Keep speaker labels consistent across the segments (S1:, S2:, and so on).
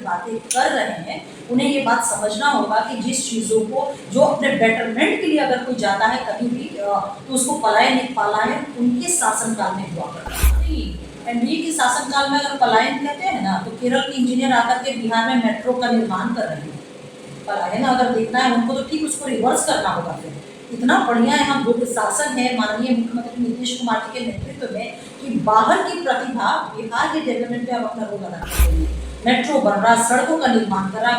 S1: बातें कर रहे हैं उन्हें ये बात समझना होगा कि जिस चीज़ों को जो अपने बेटरमेंट के लिए अगर कोई जाता है कभी भी तो उसको पलायन उनके शासनकाल में हुआ करता है। एनडीए के शासनकाल में अगर पलायन कहते हैं ना, तो केरल के इंजीनियर आकर के बिहार में मेट्रो का निर्माण कर रहे हैं। पलायन अगर देखना है उनको तो ठीक उसको रिवर्स करना होगा। फिर इतना बढ़िया यहाँ गुप्त शासन है माननीय मुख्यमंत्री नीतीश कुमार जी के नेतृत्व में कि बाहर की प्रतिभा बिहार के डेवलपमेंट में अब अपना रोल अदा कर रही है। मेट्रो बन रहा, सड़कों का निर्माण कर रहा,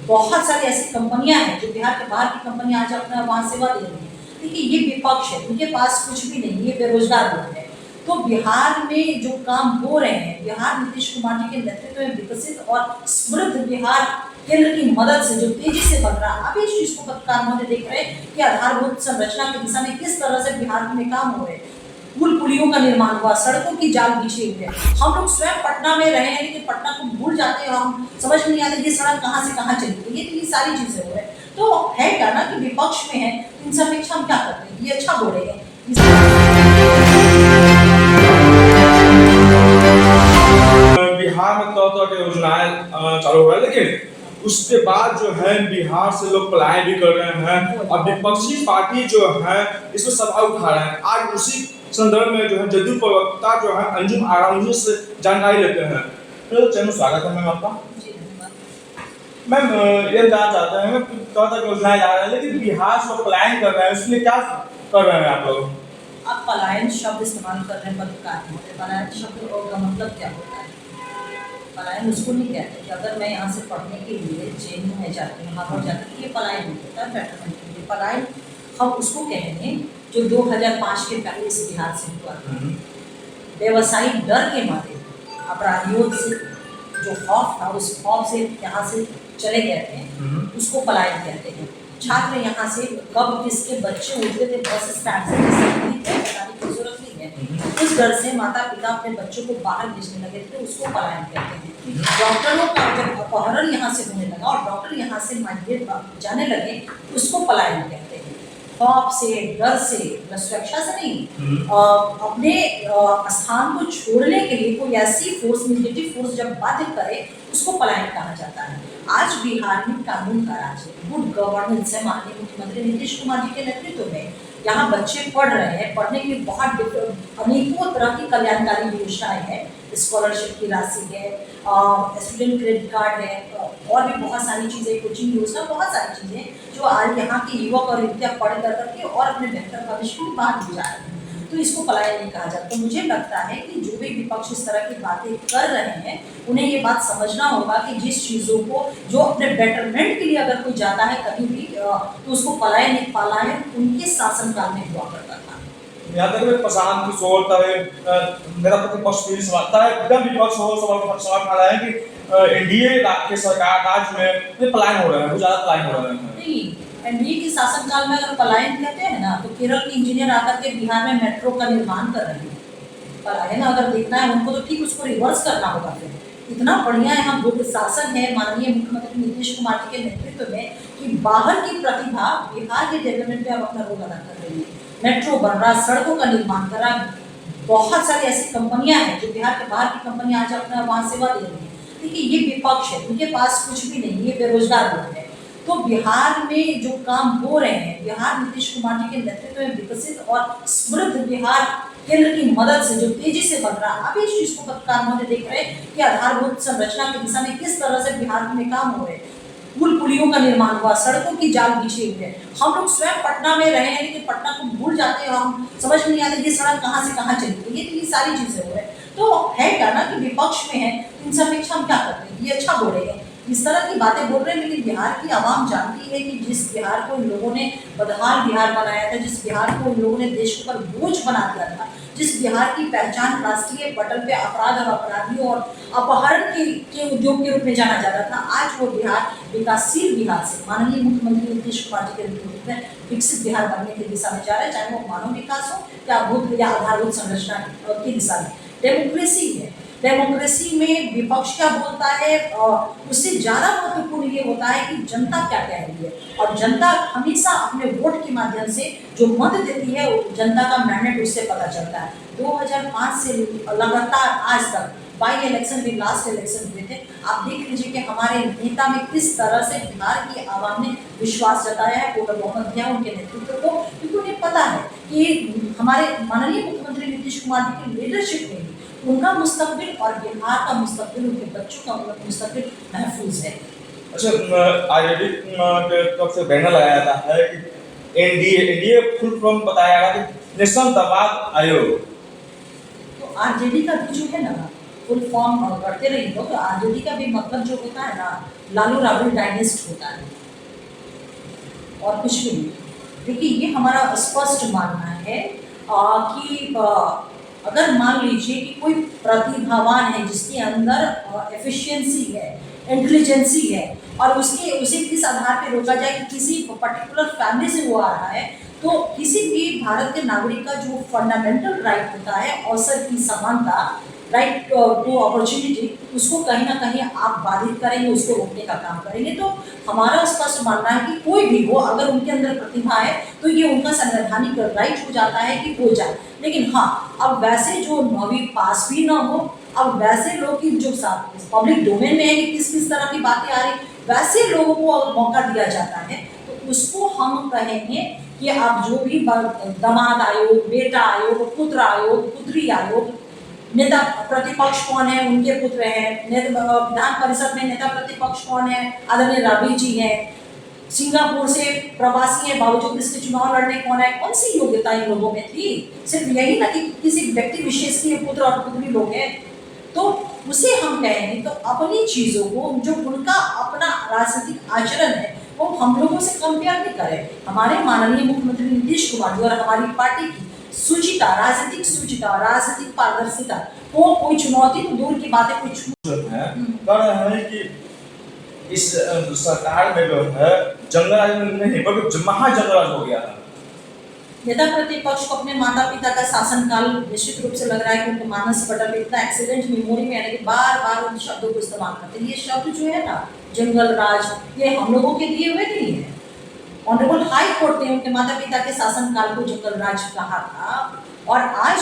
S1: बहुत सारी ऐसी कंपनियां हैं जो बिहार के बाहर की कंपनियां आज अपना वहाँ सेवा दे रही है। देखिए ये विपक्ष है, उनके पास कुछ भी नहीं, ये बेरोजगार लोग हैं। तो बिहार में जो काम हो रहे हैं, बिहार नीतीश कुमार जी के नेतृत्व में विकसित और समृद्ध बिहार केंद्र की मदद से जो तेजी से बन रहा है। अभी इस चीज को पत्रकार महोदय देख रहे हैं कि आधारभूत संरचना की दिशा में किस तरह से बिहार में काम हो रहे हैं। पुल पुलियों का निर्माण हुआ, सड़कों की जाल बिछे हुए हैं। हम लोग स्वयं पटना में रहे हैं लेकिन पटना को भूल जाते हैं, हम समझ नहीं आते ये सड़क कहाँ से कहाँ चली गई। ये सारी चीजें हो रही है। तो है क्या ना कि विपक्ष में है, इन सब अपेक्षा हम क्या करते हैं, ये अच्छा बोल रहे हैं।
S2: बिहार में तरह की योजनाएं चालू हो रहा है, लेकिन उसके बाद जो है बिहार से लोग पलायन भी कर रहे हैं और विपक्षी पार्टी जो है इसमें सवाल उठा रहे हैं। आज उसी संदर्भ में जो है जदयू प्रवक्ता जो है अंजुम आरा उनसे जानकारी लेते हैं। तो चैनल स्वागत है मैम आपका। मैम ये जानना चाहते हैं तरह की योजनाएं ला रहे हैं लेकिन बिहार से पलायन कर रहे हैं, उसके लिए क्या कर रहे हैं आप लोग?
S1: आप पलायन शब्द इस्तेमाल कर रहे हैं पत्रकार महोदय, पलायन शब्द का मतलब क्या होता है? पलायन उसको नहीं कहते कि अगर मैं यहाँ से पढ़ने के लिए जेएनयू में जाती हूँ, वहाँ पर जाती हूँ, ये पलायन नहीं होता है। बेटरमेंट के लिए पलायन हम उसको कहेंगे जो 2005 के पहले से बिहार से हुआ था। व्यवसायिक डर के मारे अपराधियों से जो खौफ था, उस खौफ से यहाँ से चले गए थे, उसको पलायन कहते हैं। छात्र यहाँ से कब किसके बच्चे उठते थे बस स्टैंड से, बताने की जरूरत नहीं है। उस डर से माता पिता अपने बच्चों को बाहर भेजने लगे थे, उसको पलायन कहते हैं। डॉक्टरों का जब अपहरण यहाँ से होने लगा और डॉक्टर यहाँ से माइग्रेट जाने लगे, उसको पलायन कहते हैं। खौफ से, डर से, सुरक्षा से नहीं, अपने स्थान को छोड़ने के लिए कोई ऐसी फोर्स, मिलिटेरी फोर्स जब बाध्य करे, उसको पलायन कहा जाता है। आज बिहार में कानून का राज है, गुड गवर्नेंस है माननीय मुख्यमंत्री नीतीश कुमार जी के नेतृत्व में। यहाँ बच्चे पढ़ रहे हैं, पढ़ने के लिए बहुत अनेकों तरह की कल्याणकारी योजनाएं हैं। स्कॉलरशिप की राशि है, स्टूडेंट क्रेडिट कार्ड है, और भी बहुत सारी चीज़ें, कोचिंग योजना, बहुत सारी चीज़ें जो आज यहाँ के युवक और युवतियाँ पढ़ करके और अपने बेहतर भविष्य को बाहर ले जा रहे हैं। तो इसको पलायन नहीं कहा जाता। तो मुझे लगता है कि जो भी विपक्ष इस तरह की बातें कर रहे हैं उन्हें ये बात समझना होगा कि जिस चीज़ों को जो अपने बेटरमेंट के लिए अगर कोई जाता है कभी भी तो उसको पलायन उनके शासनकाल में हुआ करता था।
S2: यहाँ तक प्रशांत किशोर मेरा प्रतिपक्ष भी समझता है, एकदम विपक्ष हो सवाल उठा रहा है कि एनडीए के सरकार राज्य में पलायन हो रहा है, बहुत ज़्यादा पलायन हो रहा है।
S1: नहीं, एनडीए के शासनकाल में अगर पलायन कहते हैं ना, तो केरल के इंजीनियर आकर के बिहार में मेट्रो का निर्माण कर रहे हैं। पलायन अगर देखना है उनको तो ठीक उसको रिवर्स करना होगा। फिर इतना बढ़िया यहाँ गुप्त शासन है माननीय मुख्यमंत्री नीतीश कुमार जी के नेतृत्व में कि बाहर की प्रतिभा बिहार के डेवलपमेंट में अब अपना रोल अदा कर रही है। मेट्रो बन रहा, सड़कों का निर्माण कर रहा, बहुत सारी ऐसी कंपनियां हैं जो बिहार के बाहर की कंपनियां आज अपना वहाँ सेवा दे रही है। देखिए ये विपक्ष है, उनके पास कुछ भी नहीं, ये बेरोजगार लोग हैं। तो बिहार में जो काम हो रहे हैं, बिहार नीतीश कुमार जी के नेतृत्व में विकसित और समृद्ध बिहार केंद्र की मदद से जो तेजी से बन रहा है। अभी इस चीज को पत्रकार महोदय देख रहे हैं कि आधारभूत संरचना की दिशा में किस तरह से बिहार में काम हो रहे हैं। पुल पुलियों का निर्माण हुआ, सड़कों की जाल बिछे हुए हैं। हम लोग स्वयं पटना में रहे हैं लेकिन पटना को भूल जाते हैं, हम समझ नहीं आते ये सड़क कहाँ से कहाँ चली गई। ये सारी चीजें हो रही है। तो है क्या ना कि विपक्ष में है, इन सब अपेक्षा हम क्या करते हैं, ये अच्छा बोल रहे हैं। इस तरह की बातें बोल रहे हैं, लेकिन बिहार की आवाम जानती है कि जिस बिहार को इन लोगों ने बदहाल बिहार बनाया था, जिस बिहार को इन लोगों ने देश के ऊपर बोझ बना दिया था, जिस बिहार की पहचान राष्ट्रीय पटल पे अपराध और अपराधियों और अपहरण के उद्योग के रूप में जाना जाता था, आज वो बिहार विकासशील बिहार से माननीय मुख्यमंत्री नीतीश कुमार जी के नेतृत्व में विकसित बिहार बनने की दिशा में जा रहा है। चाहे वो मानव विकास हो या आधारभूत संरचना की दिशा में। डेमोक्रेसी है, डेमोक्रेसी में विपक्ष क्या बोलता है, उससे ज़्यादा महत्वपूर्ण ये होता है कि जनता क्या कह रही है। और जनता हमेशा अपने वोट के माध्यम से जो मत देती है, जनता का मैंडेट उससे पता चलता है। 2005 से लगातार आज तक बाई इलेक्शन भी लास्ट इलेक्शन हुए थे, आप देख लीजिए कि हमारे नेता में किस तरह से बिहार की आवाम ने विश्वास जताया है, पूर्ण बहुमत दिया उनके नेतृत्व को, क्योंकि उन्हें पता है कि हमारे माननीय मुख्यमंत्री नीतीश कुमार जी की लीडरशिप में ही उनका मुस्तकबिल और बिहार का मुस्तकबिल, उनके बच्चों का मुस्तकबिल महफूज है।
S2: अच्छा, आरजेडी के तरफ से बैनर लगाया जाता है कि एनडीए फुल फॉर्म बताया गया कि नेशनल दमाद आयोग।
S1: तो आरजेडी का भी जो है ना फुल फॉर्म करते रही लोग, तो आरजेडी का भी मतलब जो होता है ना लालू राबड़ी डायनेस्ट होता है और कुछ भी नहीं। देखिए ये हमारा स्पष्ट मानना है कि अगर मान लीजिए कि कोई प्रतिभावान है जिसके अंदर एफिशिएंसी है, इंटेलिजेंसी है, और उसे किस आधार पे रोका जाए कि किसी पर्टिकुलर फैमिली से वो आ रहा है, तो किसी भी भारत के नागरिक का जो फंडामेंटल राइट होता है, अवसर की समानता, राइट टू अपॉर्चुनिटी, उसको कहीं ना कहीं आप बाधित करेंगे, उसको रोकने का काम करेंगे। तो हमारा स्पष्ट मानना है कि कोई भी हो, अगर उनके अंदर प्रतिभा है तो ये उनका संवैधानिक राइट हो जाता है कि हो जाए। लेकिन हाँ, अब वैसे जो 9वीं पास भी ना हो, अब वैसे लोग की जो पब्लिक डोमेन में है कि किस किस तरह की बातें आ रही, वैसे लोगों को मौका दिया जाता है, तो उसको हम कहेंगे कि आप जो भी दामाद आयोग, बेटा आयोग, पुत्र आयोग, पुत्री आयोग, नेता प्रतिपक्ष कौन है, उनके पुत्र हैं, विधान परिषद में नेता प्रतिपक्ष कौन है, आदरणीय राबड़ी जी हैं, सिंगापुर से प्रवासी है, बावजूद इसके चुनाव लड़ने कौन है, कौन सी योग्यता इन लोगों में थी? सिर्फ यही ना कि किसी व्यक्ति विशेष के पुत्र और पुत्री लोग हैं, तो उसे हम कहेंगे तो अपनी चीजों को, जो उनका अपना राजनीतिक आचरण है, वो हम लोगों से कंपेयर नहीं करें। हमारे माननीय मुख्यमंत्री नीतीश कुमार जी और हमारी पार्टी की सुचिता, राजनीतिक पारदर्शिता को कोई चुनौती तो दूर की बातें कुछ
S2: है कर रहे हैं कि इस सरकार में जो है जंगलराज नहीं बल्कि महाजंगलराज हो गया है।
S1: नेता प्रतिपक्ष को अपने माता पिता का शासनकाल निश्चित रूप से लग रहा है कि उनको मानस पटल पे इतना एक्सीलेंट मेमोरी में है कि बार बार उन शब्दों को इस्तेमाल करते हैं। ये शब्द जो है ना जंगल राज, ये हम लोगों के दिए हुए नहीं है। ऑनरेबल हाई कोर्ट ने उनके माता पिता के शासनकाल को जंगल राज कहा था, और आज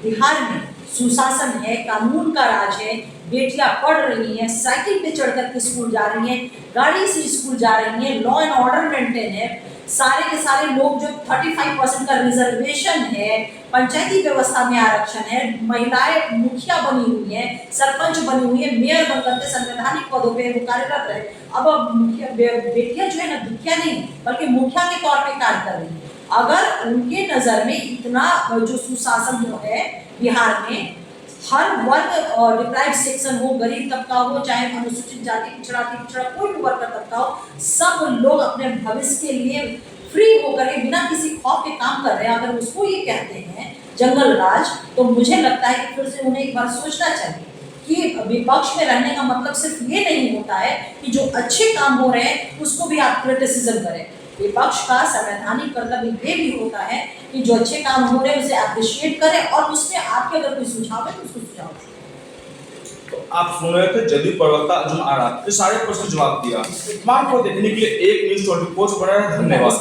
S1: बिहार में सुशासन है, कानून का राज है, बेटियां पढ़ रही हैं, साइकिल पे चढ़ करके स्कूल जा रही हैं, गाड़ी से स्कूल जा रही हैं, लॉ एंड ऑर्डर मेंटेन है, सारे के सारे लोग जो 35% का रिजर्वेशन है, पंचायती व्यवस्था में आरक्षण है, महिलाएं मुखिया बनी हुई हैं, सरपंच बनी हुई है, मेयर बनकर के संवैधानिक पदों पे वो कार्यरत रहे। अब मुखिया बेटियां जो है ना दुखिया नहीं बल्कि मुखिया के तौर पे कार्य कर रही है। अगर उनके नजर में इतना जो सुशासन जो है बिहार में, हर वर्ग और डिप्राइव्ड सेक्शन हो, गरीब तबका हो, चाहे अनुसूचित जाति, पिछड़ा कोई भी वर्ग का तबका हो, सब लोग अपने भविष्य के लिए फ्री होकर के बिना किसी खौफ के काम कर रहे हैं। अगर उसको ये कहते हैं जंगल राज, तो मुझे लगता है कि फिर से उन्हें एक बार सोचना चाहिए कि विपक्ष में रहने का मतलब सिर्फ ये नहीं होता है कि जो अच्छे काम हो रहे हैं उसको भी आप क्रिटिसिज्म करें। विपक्ष का संवैधानिक कर्तव्य ये भी होता है कि जो अच्छे काम हो रहे हैं उसे अप्रिशिएट करें, और उसमें आपके अगर कोई सुझाव है तो उसको सुझाव दें।
S2: तो आप सुन रहे थे जदयू प्रवक्ता अर्जुन आरा, ये सारे प्रश्न जवाब दिया। मान को देखने के लिए एक न्यूज़ 24 बना है। धन्यवाद।